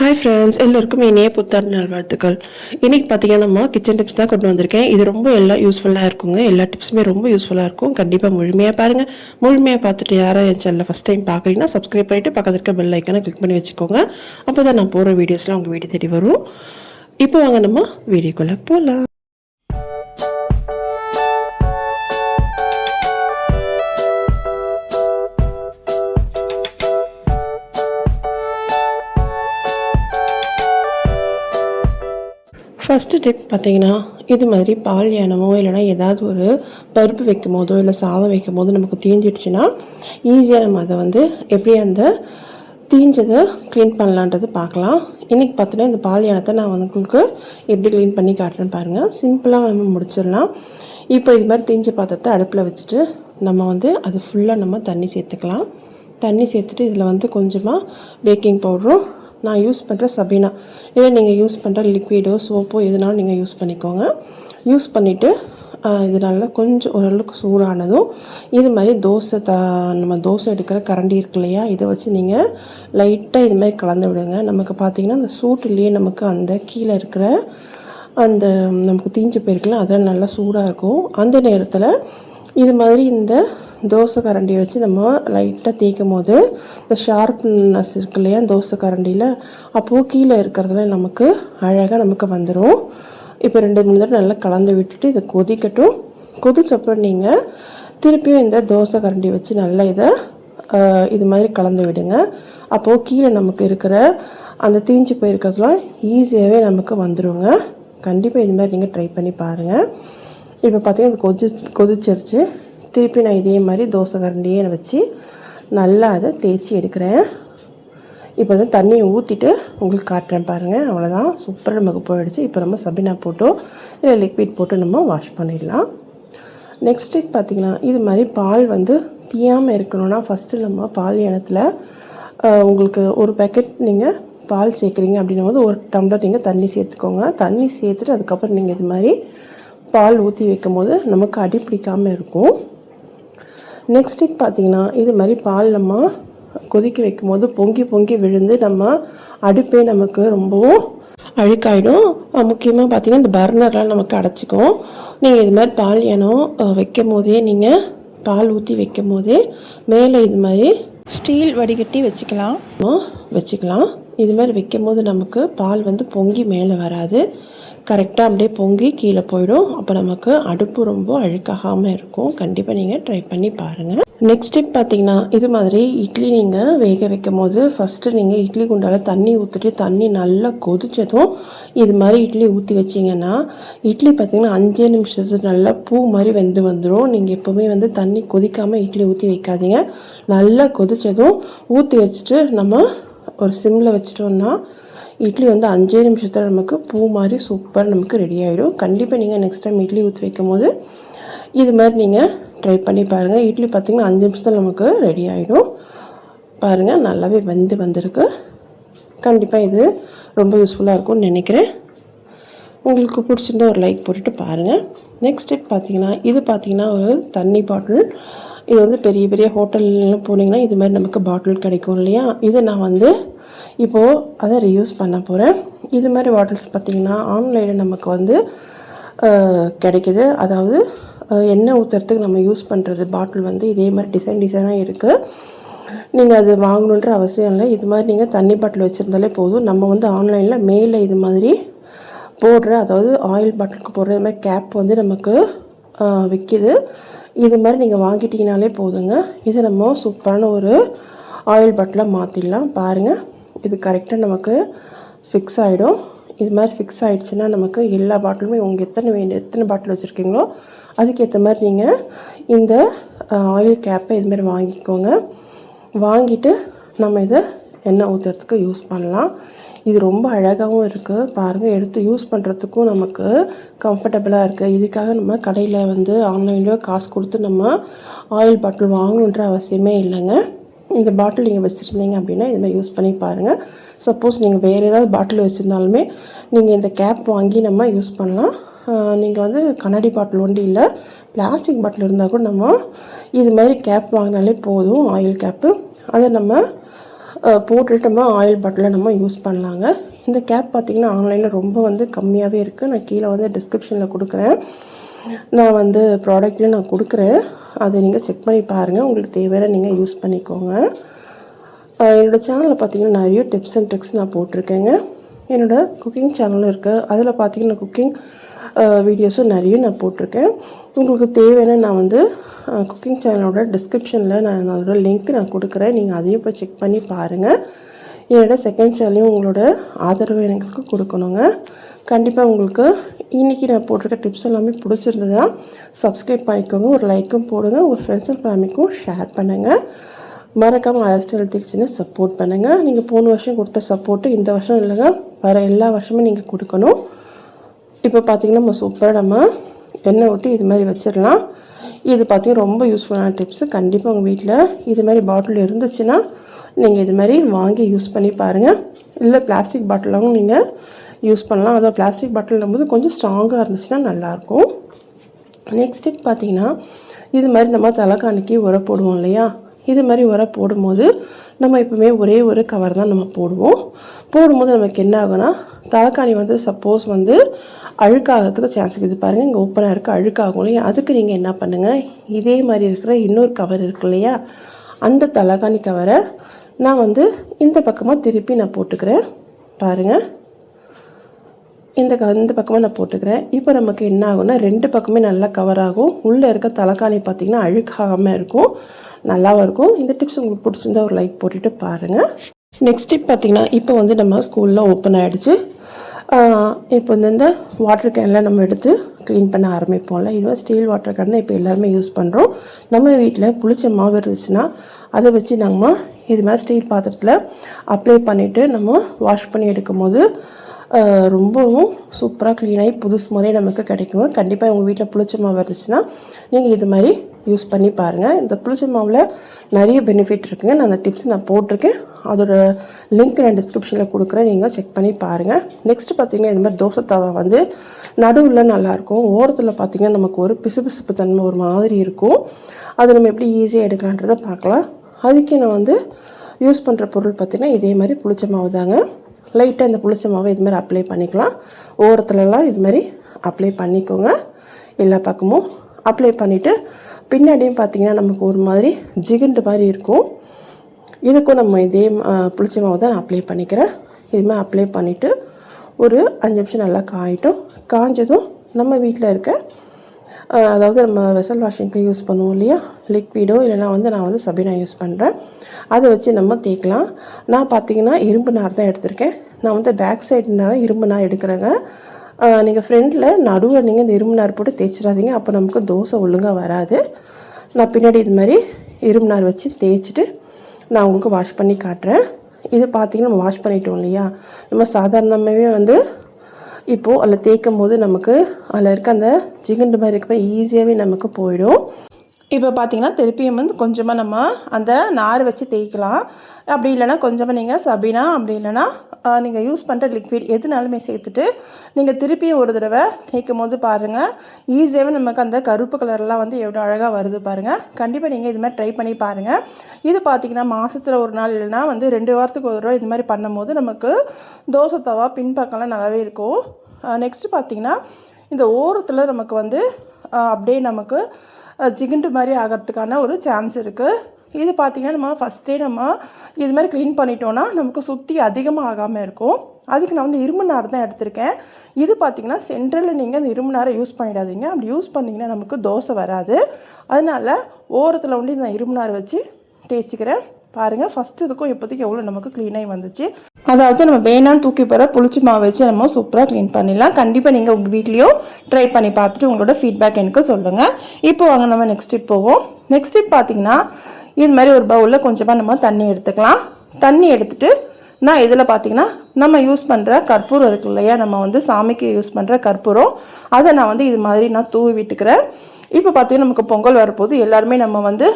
Hi friends, எல்லோருக்கும் இனிய புத்தாண்டு நல்வாழ்த்துக்கள். இன்றைக்கி பார்த்தீங்கன்னா நம்ம கிச்சன் டிப்ஸ் தான் கொண்டு வந்திருக்கேன். இது ரொம்ப எல்லாம் யூஸ்ஃபுல்லாக இருக்குங்க. எல்லா டிப்ஸுமே ரொம்ப யூஸ்ஃபுல்லாக இருக்கும். கண்டிப்பாக முழுமையாக பாருங்கள். முழுமையாக பார்த்துட்டு யாராவது என் சேனலில் ஃபஸ்ட் டைம் பார்க்குறீங்கன்னா சப்ஸ்கிரைப் பண்ணிவிட்டு பக்கத்தில் இருக்க பெல் ஐக்கானை கிளிக் பண்ணி வச்சுக்கோங்க. அப்போ தான் நான் போகிற வீடியோஸ்லாம் உங்கள் வீடியோ தேடி வரும். இப்போ வாங்க நம்ம வீடியோக்குள்ளே போகலாம். ஃபஸ்ட்டு டிப் பார்த்திங்கன்னா, இது மாதிரி பால் யானமோ இல்லைனா ஏதாவது ஒரு பருப்பு வைக்கும் போதோ இல்லை சாதம் வைக்கும் போது நமக்கு தீஞ்சிடுச்சுன்னா ஈஸியாக நம்ம அதை வந்து எப்படி அந்த தீஞ்சதை க்ளீன் பண்ணலான்றது பார்க்கலாம். இன்றைக்கி பார்த்தோன்னா இந்த பால் யானத்தை நான் உங்களுக்கு எப்படி க்ளீன் பண்ணி காட்டுறேன்னு பாருங்கள். சிம்பிளாக நம்ம முடிச்சிடலாம். இப்போ இது மாதிரி தீஞ்ச பாத்திரத்தை அடுப்பில் வச்சுட்டு நம்ம வந்து அது ஃபுல்லாக நம்ம தண்ணி சேர்த்துக்கலாம். தண்ணி சேர்த்துட்டு இதில் வந்து கொஞ்சமாக பேக்கிங் பவுடரும், நான் யூஸ் பண்ணுற சபீனா, இல்லை நீங்கள் யூஸ் பண்ணுற லிக்விடோ சோப்போ எதுனாலும் நீங்கள் யூஸ் பண்ணிக்கோங்க. யூஸ் பண்ணிவிட்டு இது நல்லா கொஞ்சம் ஓரளவுக்கு சூடானதும் இது மாதிரி நம்ம தோசை எடுக்கிற கரண்டி இருக்கு இல்லையா, இதை வச்சு நீங்கள் லைட்டாக இது மாதிரி கலந்து விடுங்க. நமக்கு பார்த்திங்கன்னா அந்த சூட்டுலேயே நமக்கு அந்த கீழே இருக்கிற அந்த நமக்கு தீஞ்சு போயிருக்கலாம், அதெல்லாம் நல்லா சூடாக இருக்கும். அந்த நேரத்தில் இது மாதிரி இந்த தோசை கரண்டியை வச்சு நம்ம லைட்டாக தேய்க்கும் போது இந்த ஷார்ப்னஸ் இருக்கு இல்லையா தோசை கரண்டியில், அப்போது கீழே இருக்கிறதுல நமக்கு அழகாக நமக்கு வந்துடும். இப்போ 2-3 தடவை நல்லா கலந்து விட்டுட்டு இதை கொதிக்கட்டும். கொதிச்சப்பறம் நீங்கள் திருப்பியும் இந்த தோசை கரண்டி வச்சு நல்லா இதை இது மாதிரி கலந்து விடுங்க. அப்போது கீழே நமக்கு இருக்கிற அந்த தீஞ்சு போயிருக்கிறதுலாம் ஈஸியாகவே நமக்கு வந்துடுங்க. கண்டிப்பாக இது மாதிரி நீங்கள் ட்ரை பண்ணி பாருங்கள். இப்போ பார்த்திங்கன்னா கொதிச்சிருச்சு. திருப்பி நான் இதே மாதிரி தோசை கரண்டியே வச்சு நல்லா அதை தேய்ச்சி எடுக்கிறேன். இப்போ வந்து தண்ணியை ஊற்றிட்டு உங்களுக்கு காட்டுறேன் பாருங்கள். அவ்வளோதான், சூப்பராக நமக்கு போயிடுச்சு. இப்போ நம்ம சபீனா போட்டோ இல்லை லிக்விட் போட்டு நம்ம வாஷ் பண்ணிடலாம். நெக்ஸ்ட் டிப் பார்த்திங்கன்னா, இது மாதிரி பால் வந்து தீயாமல் இருக்கணும்னா ஃபஸ்ட்டு நம்ம பால் யானத்தில் உங்களுக்கு ஒரு பேக்கெட் நீங்கள் பால் சேர்க்குறீங்க அப்படின்னும் போது 1 டம்ளர் நீங்கள் தண்ணி சேர்த்துக்கோங்க. தண்ணி சேர்த்துட்டு அதுக்கப்புறம் நீங்கள் இது மாதிரி பால் ஊற்றி வைக்கும் போது நமக்கு அடி பிடிக்காமல் இருக்கும். நெக்ஸ்ட் டிப் பார்த்திங்கன்னா, இது மாதிரி பால் நம்ம கொதிக்க வைக்கும் போது பொங்கி பொங்கி விழுந்து நம்ம அடுப்பே நமக்கு ரொம்பவும் அழுக்காயிடும். முக்கியமாக பார்த்திங்கன்னா இந்த பர்னர்லாம் நமக்கு அடைச்சிக்கும். நீங்கள் இது மாதிரி பால் யானம் வைக்கும் போதே நீங்கள் பால் ஊற்றி வைக்கும் போதே மேலே இது மாதிரி ஸ்டீல் வடிகட்டி வச்சுக்கலாம். இது மாதிரி வைக்கும் போது நமக்கு பால் வந்து பொங்கி மேலே வராது, கரெக்டாக அப்படியே பொங்கி கீழே போயிடும். அப்போ நமக்கு அடுப்பு ரொம்ப அழுக்காகாமல் இருக்கும். கண்டிப்பாக நீங்கள் ட்ரை பண்ணி பாருங்கள். நெக்ஸ்ட் டிப் பார்த்திங்கன்னா, இது மாதிரி இட்லி நீங்கள் வேக வைக்கும் போது ஃபஸ்ட்டு நீங்கள் இட்லி குண்டால் தண்ணி ஊற்றிட்டு தண்ணி நல்லா கொதித்ததும் இது மாதிரி இட்லி ஊற்றி வச்சிங்கன்னா இட்லி பார்த்திங்கன்னா 5 நிமிஷத்துக்கு நல்லா பூ மாதிரி வெந்து வந்துடும். நீங்கள் எப்போவுமே வந்து தண்ணி கொதிக்காமல் இட்லி ஊற்றி வைக்காதீங்க. நல்லா கொதித்ததும் ஊற்றி வச்சுட்டு நம்ம ஒரு சிம்மில் வச்சிட்டோம்னா இட்லி வந்து 5 நிமிஷத்தில் நமக்கு பூ மாதிரி சூப்பராக நமக்கு ரெடி ஆகிடும். கண்டிப்பாக நீங்கள் நெக்ஸ்ட் டைம் இட்லி ஊற்றி வைக்கும் போது இது மாதிரி நீங்கள் ட்ரை பண்ணி பாருங்கள். இட்லி பார்த்திங்கன்னா 5 நிமிஷத்தில் நமக்கு ரெடி ஆகிடும். பாருங்கள், நல்லாவே வந்திருக்கு. கண்டிப்பாக இது ரொம்ப யூஸ்ஃபுல்லாக இருக்கும்னு நினைக்கிறேன். உங்களுக்கு பிடிச்சிருந்தா ஒரு லைக் போட்டுட்டு பாருங்கள். நெக்ஸ்ட் டிப் பார்த்திங்கன்னா, இது பார்த்திங்கன்னா ஒரு தண்ணி பாட்டில். இது வந்து பெரிய பெரிய ஹோட்டல்லாம் போனீங்கன்னா இது மாதிரி நமக்கு பாட்டில் கிடைக்கும் இல்லையா, இதை நான் வந்து இப்போது அதை ரீயூஸ் பண்ண போகிறேன். இது மாதிரி பாட்டில்ஸ் பார்த்திங்கன்னா ஆன்லைனில் நமக்கு வந்து கிடைக்கிது. அதாவது எண்ணெய் ஊற்றுறதுக்கு நம்ம யூஸ் பண்ணுறது பாட்டில் வந்து இதே மாதிரி டிசைனாக இருக்குது. நீங்கள் அது வாங்கணுன்ற அவசியம் இல்லை. இது மாதிரி நீங்கள் தண்ணி பாட்டில் வச்சுருந்தாலே போதும். நம்ம வந்து ஆன்லைனில் மேலே இது மாதிரி போடுற, அதாவது ஆயில் பாட்டிலுக்கு போடுற இது மாதிரி கேப் வந்து நமக்கு விற்கிது. இது மாதிரி நீங்கள் வாங்கிட்டீங்கனாலே போதுங்க. இது நம்ம சூப்பரான ஒரு ஆயில் பாட்டிலாக மாற்றிடலாம். பாருங்கள், இது கரெக்டாக நமக்கு ஃபிக்ஸ் ஆகிடும். இது மாதிரி ஃபிக்ஸ் ஆகிடுச்சுன்னா நமக்கு எல்லா பாட்டிலுமே உங்களுக்கு எத்தனை பாட்டில் வச்சுருக்கீங்களோ அதுக்கேற்ற மாதிரி நீங்கள் இந்த ஆயில் கேப்பை இதுமாதிரி வாங்கிக்கோங்க. வாங்கிட்டு நம்ம இதை எண்ணெய் ஊற்றுறதுக்கு யூஸ் பண்ணலாம். இது ரொம்ப அழகாகவும் இருக்குது. பாருங்கள், எடுத்து யூஸ் பண்ணுறதுக்கும் நமக்கு கம்ஃபர்டபுளாக இருக்குது. இதுக்காக நம்ம கடையில் வந்து ஆன்லைன்லேயோ காசு கொடுத்து நம்ம ஆயில் பாட்டில் வாங்கணுன்ற அவசியமே இல்லைங்க. இந்த பாட்டில் நீங்கள் வச்சுருந்தீங்க அப்படின்னா இதுமாதிரி யூஸ் பண்ணி பாருங்கள். சப்போஸ் நீங்கள் வேறு ஏதாவது பாட்டில் வச்சுருந்தாலுமே நீங்கள் இந்த கேப் வாங்கி நம்ம யூஸ் பண்ணலாம். நீங்கள் வந்து கண்ணாடி பாட்டில் ஒன்றும் இல்லை, பிளாஸ்டிக் பாட்டில் இருந்தால் கூட நம்ம இது மாதிரி கேப் வாங்கினாலே போதும், ஆயில் கேப்பு. அதை நம்ம போட்டுட்டு நம்ம ஆயில் பாட்டிலில் நம்ம யூஸ் பண்ணலாங்க. இந்த கேப் பார்த்திங்கன்னா ஆன்லைனில் ரொம்ப வந்து கம்மியாகவே இருக்குது. நான் கீழே வந்து டிஸ்கிரிப்ஷனில் கொடுக்குறேன். நான் வந்து ப்ராடக்ட்லேயும் நான் கொடுக்குறேன். அதை நீங்கள் செக் பண்ணி பாருங்கள். உங்களுக்கு தேவையான நீங்கள் யூஸ் பண்ணிக்கோங்க. என்னோடய சேனலில் பார்த்திங்கன்னா நிறைய டிப்ஸ் அண்ட் ட்ரிக்ஸ் நான் போட்டிருக்கேங்க. என்னோடய குக்கிங் சேனலும் இருக்குது. அதில் பார்த்திங்கன்னா குக்கிங் வீடியோஸும் நிறைய நான் போட்டிருக்கேன். உங்களுக்கு தேவையான நான் வந்து குக்கிங் சேனலோட டிஸ்கிரிப்ஷனில் நான் அதோட லிங்க் நான் கொடுக்குறேன். நீங்கள் அதையும் போய் செக் பண்ணி பாருங்கள். என்னோட செகண்ட் சேனலையும் உங்களோட ஆதரவு எங்களுக்கு கொடுக்கணுங்க. கண்டிப்பாக உங்களுக்கு இன்றைக்கி நான் போட்டிருக்க டிப்ஸ் எல்லாமே பிடிச்சிருந்ததுன்னா சப்ஸ்கிரைப் பண்ணிக்கோங்க. ஒரு லைக்கும் போடுங்க. உங்கள் ஃப்ரெண்ட்ஸ் அண்ட் ஃபேமிலிக்கும் ஷேர் பண்ணுங்கள். மறக்காமல் ஆயஸ்ட் ஹெல்த் கிச்சனை சப்போர்ட் பண்ணுங்கள். நீங்கள் போன வருஷம் கொடுத்த சப்போர்ட்டு இந்த வருஷம் இல்லைங்க, வர எல்லா வருஷமும் நீங்கள் கொடுக்கணும். இப்போ பார்த்திங்கன்னா நம்ம சூப்பராக நம்ம எண்ணெய் ஊற்றி இது மாதிரி வச்சிடலாம். இது பார்த்திங்கன்னா ரொம்ப யூஸ்ஃபுல்லான டிப்ஸு. கண்டிப்பாக உங்கள் வீட்டில் இது மாதிரி பாட்டில் இருந்துச்சுன்னா நீங்கள் இது மாதிரி வாங்கி யூஸ் பண்ணி பாருங்கள். இல்லை பிளாஸ்டிக் பாட்டிலாகவும் நீங்கள் யூஸ் பண்ணலாம். அதாவது பிளாஸ்டிக் பாட்டில் போது கொஞ்சம் ஸ்ட்ராங்காக இருந்துச்சுன்னா நல்லாயிருக்கும். நெக்ஸ்ட் டிப் பார்த்திங்கன்னா இது மாதிரி நம்ம தலைக்காணிக்கு உரம் போடுவோம் இல்லையா, இது மாதிரி உரம் போடும்போது நம்ம எப்பவுமே ஒரே ஒரு கவர் தான் நம்ம போடும்போது நமக்கு என்ன ஆகுனா தலைக்காணி வந்து சப்போஸ் வந்து அழுக்காகிறதுக்கு சான்ஸ் இருக்குது. பாருங்கள் இங்கே ஓப்பனாக இருக்குது, அழுக்காகும் இல்லையா. அதுக்கு நீங்கள் என்ன பண்ணுங்கள், இதே மாதிரி இருக்கிற இன்னொரு கவர் இருக்கு இல்லையா, அந்த தலைக்காணி கவரை நான் வந்து இந்த பக்கமாக திருப்பி நான் போட்டுக்கிறேன். பாருங்கள் இந்த பக்கமாக நான் போட்டுக்கிறேன். இப்போ நமக்கு என்ன ஆகும்னா ரெண்டு பக்கமே நல்லா கவர் ஆகும். உள்ளே இருக்க தலைக்காணி பார்த்திங்கன்னா அழுக்காகாமல் இருக்கும், நல்லாவும் இருக்கும். இந்த டிப்ஸ் உங்களுக்கு பிடிச்சிருந்தா ஒரு லைக் போட்டுட்டு பாருங்கள். நெக்ஸ்ட் டிப் பார்த்திங்கன்னா இப்போ வந்து நம்ம ஸ்கூல்லாம் ஓப்பன் ஆகிடுச்சு. இப்போ இந்த வாட்டர் கேனில் நம்ம எடுத்து க்ளீன் பண்ண ஆரம்பிப்போம்ல. இதுவே ஸ்டீல் வாட்டர் கேன் தான் இப்போ எல்லாருமே யூஸ் பண்ணுறோம். நம்ம வீட்டில் புளிச்ச மாவு இருந்துச்சுன்னா அதை வச்சு நம்ம இது மாதிரி ஸ்டீல் பாத்திரத்தில் அப்ளை பண்ணிவிட்டு நம்ம வாஷ் பண்ணி எடுக்கும் போது ரொம்பவும் சூப்பராக க்ளீனாகி புதுசு மாதிரியே நமக்கு கிடைக்குங்க. கண்டிப்பாக உங்கள் வீட்டில் புளிச்ச மாவு இருந்துச்சுன்னா நீங்கள் இது மாதிரி யூஸ் பண்ணி பாருங்கள். இந்த புளிச்ச மாவில் நிறைய பெனிஃபிட் இருக்குங்க. நான் அந்த டிப்ஸ் நான் போட்டிருக்கேன். அதோட லிங்க் நான் டிஸ்கிரிப்ஷனில் கொடுக்குறேன், நீங்கள் செக் பண்ணி பாருங்கள். நெக்ஸ்ட்டு பார்த்திங்கன்னா இது மாதிரி தோசை தவா வந்து நடுவில் நல்லாயிருக்கும், ஓரத்தில் பார்த்திங்கன்னா நமக்கு ஒரு பிசுபிசுப்பு தன்மை ஒரு மாதிரி இருக்கும். அது நம்ம எப்படி ஈஸியாக எடுக்கலான்றதை பார்க்கலாம். அதுக்கு நான் வந்து யூஸ் பண்ணுற பொருள் பார்த்திங்கன்னா இதே மாதிரி புளிச்ச மாவு தாங்க. லைட்டாக இந்த புளிச்ச மாவை இது மாதிரி அப்ளை பண்ணிக்கலாம். ஓரத்துலலாம் இது மாதிரி அப்ளை பண்ணிக்கோங்க. எல்லா பக்கமும் அப்ளை பண்ணிவிட்டு பின்னாடியும் பார்த்திங்கன்னா நமக்கு ஒரு மாதிரி ஜிகண்டு மாதிரி இருக்கும். இதுக்கும் நம்ம இதே புளிச்ச மாவு தான் நான் அப்ளை பண்ணிக்கிறேன். இது மாதிரி அப்ளை பண்ணிவிட்டு ஒரு 5 நிமிஷம் நல்லா காஞ்சதும் நம்ம வீட்டில் இருக்க அதாவது நம்ம வெசல் வாஷிங்க்கு யூஸ் பண்ணுவோம் இல்லையா, லிக்விடோ இல்லைனா வந்து நான் வந்து சபீனா யூஸ் பண்ணுறேன், அதை வச்சு நம்ம தேய்க்கலாம். நான் பார்த்திங்கன்னா இரும்பு நார் தான் எடுத்திருக்கேன். நான் வந்து பேக் சைடுனால இரும்பு நார் எடுக்கிறேங்க. நீங்கள் ஃப்ரண்டில் நடுவில் நீங்கள் இந்த இரும்பு நார் போட்டு தேய்ச்சிடாதீங்க, அப்போ நமக்கு தோசை ஒழுங்காக வராது. நான் பின்னாடி இது மாதிரி இரும்பு நார் வச்சு தேய்ச்சிட்டு நான் உங்களுக்கு வாஷ் பண்ணி காட்டுறேன். இது பார்த்திங்கன்னா நம்ம வாஷ் பண்ணிட்டோம் இல்லையா, நம்ம சாதாரணமாகவே வந்து இப்போது அதில் தேய்க்கும் போது நமக்கு அதில் இருக்க அந்த ஜிகண்டு மாதிரி இருக்க ஈஸியாகவே நமக்கு போயிடும். இப்போ பார்த்திங்கன்னா திருப்பியும் வந்து கொஞ்சமாக நம்ம அந்த நார் வச்சு தேய்க்கலாம். அப்படி இல்லைனா கொஞ்சமாக நீங்கள் சபீனா அப்படி இல்லைனா நீங்கள் யூஸ் பண்ணுற லிக்விட் எதுனாலுமே சேர்த்துட்டு நீங்கள் திருப்பியும் ஒரு தடவை தேய்க்கும் போது பாருங்கள் ஈஸியாகவே நமக்கு அந்த கருப்பு கலர்லாம் வந்து எவ்வளோ அழகாக வருது பாருங்கள். கண்டிப்பாக நீங்கள் இது மாதிரி ட்ரை பண்ணி பாருங்கள். இது பார்த்திங்கன்னா மாதத்தில் ஒரு நாள் இல்லைனா வந்து 2 வாரத்துக்கு ஒரு தடவை இது மாதிரி பண்ணும்போது நமக்கு தோசை தவா பின்பக்கம்லாம் நல்லாவே இருக்கும். நெக்ஸ்ட்டு பார்த்திங்கன்னா இந்த ஓரத்தில் நமக்கு வந்து அப்படியே நமக்கு ஜிகண்டு மாதிரி ஆகிறதுக்கான ஒரு சான்ஸ் இருக்குது. இது பார்த்திங்கன்னா நம்ம ஃபஸ்ட்டே நம்ம இது மாதிரி க்ளீன் பண்ணிட்டோன்னா நமக்கு சுற்றி அதிகமாக ஆகாமல் இருக்கும். அதுக்கு நான் வந்து இரும்பு நார் தான் எடுத்திருக்கேன். இது பார்த்திங்கன்னா சென்ட்ரலில் நீங்கள் அந்த இரும்பு நாரை யூஸ் பண்ணிடாதீங்க. அப்படி யூஸ் பண்ணிங்கன்னா நமக்கு தோசை வராது. அதனால் ஓரத்தில் வந்து இந்த இரும்பு நார் வச்சு தேய்ச்சிக்கிறேன். பாருங்கள் ஃபஸ்ட்டு இதுக்கும் இப்போதைக்கு எவ்வளோ நமக்கு க்ளீனாகி வந்துச்சு. அதாவது நம்ம வேணான்னு தூக்கி போகிற புளிச்ச மாவு வச்சு நம்ம சூப்பராக க்ளீன் பண்ணிடலாம். கண்டிப்பாக நீங்கள் உங்கள் வீட்லேயும் ட்ரை பண்ணி பார்த்துட்டு உங்களோட ஃபீட்பேக் எனக்கு சொல்லுங்கள். இப்போ வாங்க நம்ம நெக்ஸ்ட் டிப் போவோம். நெக்ஸ்ட் டிப் பார்த்திங்கன்னா இது மாதிரி ஒரு பவுலில் கொஞ்சமாக நம்ம தண்ணி எடுத்துக்கலாம். தண்ணி எடுத்துகிட்டு நான் இதில் பார்த்திங்கன்னா நம்ம யூஸ் பண்ணுற கற்பூரம் இருக்கு இல்லையா, நம்ம வந்து சாமிக்கு யூஸ் பண்ணுற கற்பூரம், அதை நான் வந்து இது மாதிரி நான் தூவி விட்டுக்கிறேன். இப்போ பார்த்திங்கன்னா நமக்கு பொங்கல் வரப்போது எல்லாருமே நம்ம வந்து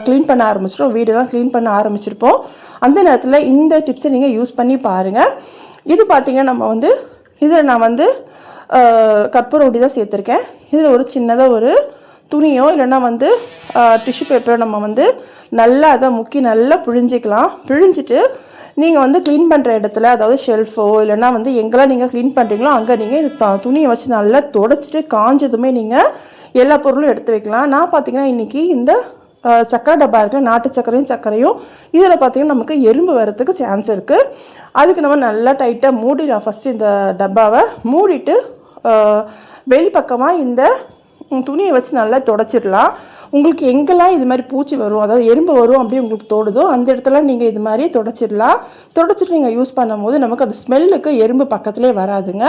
க்ளீன் பண்ண ஆரம்பிச்சிட்டோம், வீடெல்லாம் க்ளீன் பண்ண ஆரம்பிச்சிருப்போம். அந்த நேரத்தில் இந்த டிப்ஸை நீங்கள் யூஸ் பண்ணி பாருங்கள். இது பார்த்திங்கன்னா நம்ம வந்து இதில் நான் வந்து கற்பூரம் ஒட்டி தான் சேர்த்துருக்கேன். இதில் ஒரு சின்னதாக ஒரு துணியோ இல்லைன்னா வந்து டிஷ்யூ பேப்பரோ நம்ம வந்து நல்லா அதை முக்கி நல்லா பிழிஞ்சிக்கலாம். பிழிஞ்சிட்டு நீங்கள் வந்து க்ளீன் பண்ணுற இடத்துல, அதாவது ஷெல்ஃபோ இல்லைன்னா வந்து எங்கெல்லாம் நீங்கள் க்ளீன் பண்ணுறீங்களோ அங்கே நீங்கள் இது துணியை வச்சு நல்லா தொடச்சிட்டு காஞ்சதுமே நீங்கள் எல்லா பொருளும் எடுத்து வைக்கலாம். நான் பார்த்திங்கன்னா இன்றைக்கி இந்த சக்கரை டப்பா இருக்குல்ல, நாட்டு சக்கரையும் இதில் பார்த்திங்கன்னா நமக்கு எறும்பு வரத்துக்கு சான்ஸ் இருக்குது. அதுக்கு நம்ம நல்லா டைட்டாக மூடிடலாம். ஃபஸ்ட்டு இந்த டப்பாவை மூடிட்டு வெளிப்பக்கமாக இந்த துணியை வச்சு நல்லா தொடச்சிடலாம். உங்களுக்கு எங்கெல்லாம் இது மாதிரி பூச்சி வரும், அதாவது எறும்பு வரும் அப்படி உங்களுக்கு தோடுதோ அந்த இடத்துல நீங்கள் இது மாதிரி தொடச்சிடலாம். தொடச்சிட்டு நீங்கள் யூஸ் பண்ணும்போது நமக்கு அந்த ஸ்மெல்லுக்கு எறும்பு பக்கத்துலேயே வராதுங்க.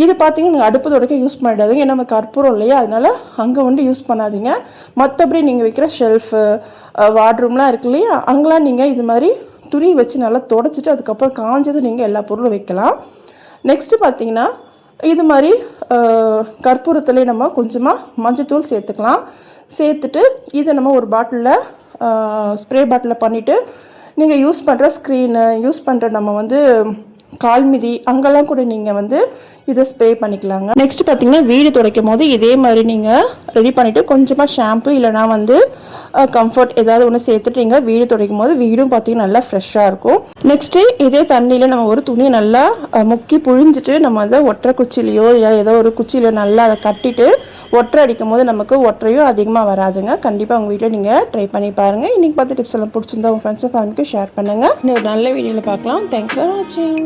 இது பார்த்தீங்கன்னா நீங்கள் அடுப்பு துடைக்க யூஸ் பண்ணிடாதீங்க, ஏன்னா நம்ம கற்பூரம் இல்லையா, அதனால் அங்கே வந்து யூஸ் பண்ணாதீங்க. மற்றபடி நீங்கள் வைக்கிற ஷெல்ஃபு வார்ட்ரூம்லாம் இருக்கு இல்லையா, அங்கெல்லாம் நீங்கள் இது மாதிரி துணி வச்சு நல்லா தொடச்சிட்டு அதுக்கப்புறம் காஞ்சது நீங்கள் எல்லா பொருளும் வைக்கலாம். நெக்ஸ்ட்டு பார்த்தீங்கன்னா இது மாதிரி கற்பூரத்துலேயே நம்ம கொஞ்சமாக மஞ்சத்தூள் சேர்த்துக்கலாம். சேர்த்துட்டு இதை நம்ம ஒரு பாட்டிலில் ஸ்ப்ரே பாட்டிலில் பண்ணிவிட்டு நீங்கள் யூஸ் பண்ணுற ஸ்க்ரீனு யூஸ் பண்ணுற நம்ம வந்து கால்மிதி அங்கெல்லாம் கூட நீங்கள் வந்து இதை ஸ்ப்ரே பண்ணிக்கலாங்க. நெக்ஸ்ட் பார்த்தீங்கன்னா வீடு துடைக்கும் போது இதே மாதிரி நீங்கள் ரெடி பண்ணிவிட்டு கொஞ்சமாக ஷாம்பு இல்லைனா வந்து கம்ஃபர்ட் ஏதாவது ஒன்று சேர்த்துட்டு நீங்கள் வீடு துடைக்கும் போது வீடும் பார்த்தீங்கன்னா நல்லா ஃப்ரெஷ்ஷாக இருக்கும். நெக்ஸ்ட்டு இதே தண்ணியில் நம்ம ஒரு துணியை நல்லா முக்கி புழிஞ்சிட்டு நம்ம அதை ஒற்றை குச்சிலையோ இல்லை ஏதோ ஒரு குச்சிலையோ நல்லா அதை கட்டிட்டு ஒற்றை அடிக்கும் போது நமக்கு ஒற்றையும் அதிகமாக வராதுங்க. கண்டிப்பாக உங்கள் வீட்டில் நீங்கள் ட்ரை பண்ணி பாருங்கள். இன்றைக்கி பார்த்து டிப்ஸ் எல்லாம் பிடிச்சிருந்தா உங்கள் ஃப்ரெண்ட்ஸ் அண்ட் ஃபேமிலிக்கு ஷேர் பண்ணுங்கள். இன்னும் ஒரு நல்ல வீடியோவில் பார்க்கலாம். தேங்க்ஸ் ஃபார் வாட்சிங்.